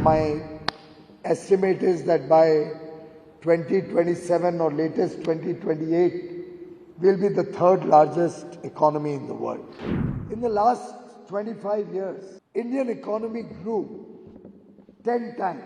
my estimate is that by 2027 or latest 2028, we'll be the third largest economy in the world. In the last 25 years, Indian economy grew 10 times.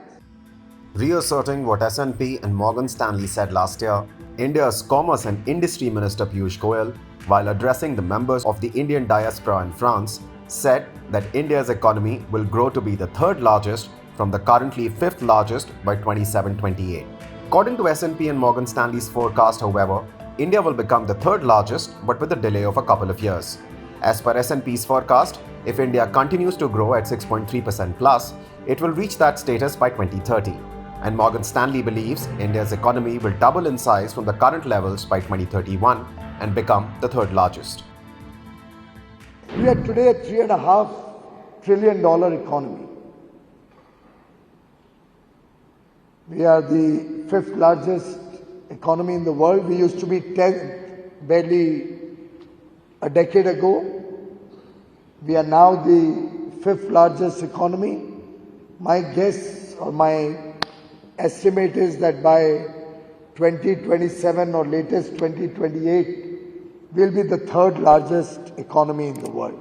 Reasserting what S&P and Morgan Stanley said last year, India's Commerce and Industry Minister Piyush Goyal, while addressing the members of the Indian diaspora in France, said that India's economy will grow to be the third largest from the currently fifth largest by 27-28. According to S&P and Morgan Stanley's forecast, however, India will become the third largest but with a delay of a couple of years. As per S&P's forecast, if India continues to grow at 6.3% plus, it will reach that status by 2030. And Morgan Stanley believes India's economy will double in size from the current levels by 2031 and become the third largest. We are today a $3.5 trillion economy. We are the fifth largest economy in the world. We used to be 10th barely a decade ago. We are now the fifth largest economy. My guess or my estimate is that by 2027 or latest 2028, we'll be the third largest economy in the world.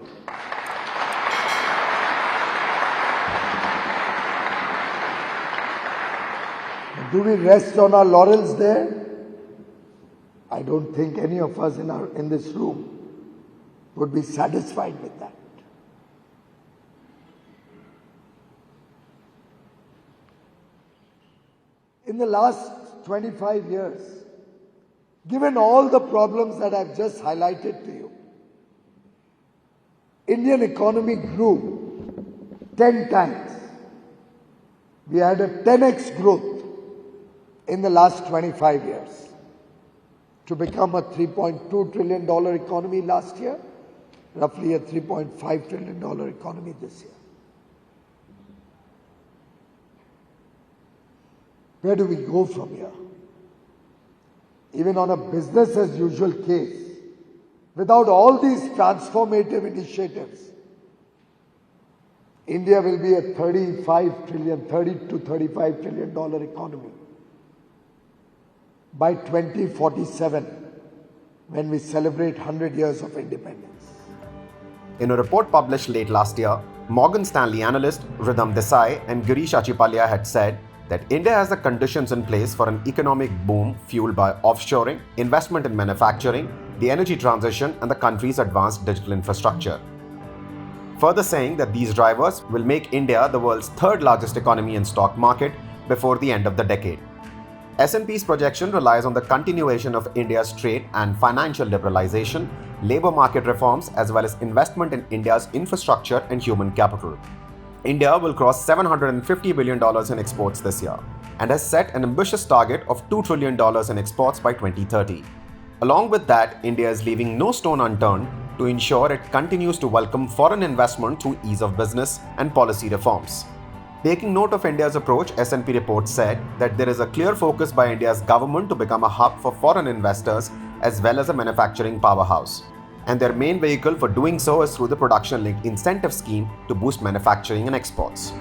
Do we rest on our laurels there? I don't think any of us in this room would be satisfied with that. In the last 25 years, given all the problems that I've just highlighted to you, Indian economy grew 10 times. We had a 10x growth in the last 25 years to become a $3.2 trillion economy last year, roughly a $3.5 trillion economy this year. Where do we go from here? Even on a business as usual case, without all these transformative initiatives, India will be a $30 to $35 trillion economy by 2047, when we celebrate 100 years of independence. In a report published late last year, Morgan Stanley analyst Ridham Desai and Girish Achipalia had said that India has the conditions in place for an economic boom fueled by offshoring, investment in manufacturing, the energy transition, and the country's advanced digital infrastructure. Further saying that these drivers will make India the world's third largest economy in stock market before the end of the decade. S&P's projection relies on the continuation of India's trade and financial liberalization, labor market reforms, as well as investment in India's infrastructure and human capital. India will cross $750 billion in exports this year and has set an ambitious target of $2 trillion in exports by 2030. Along with that, India is leaving no stone unturned to ensure it continues to welcome foreign investment through ease of business and policy reforms. Taking note of India's approach, S&P report said that there is a clear focus by India's government to become a hub for foreign investors as well as a manufacturing powerhouse. And their main vehicle for doing so is through the production-linked incentive scheme to boost manufacturing and exports.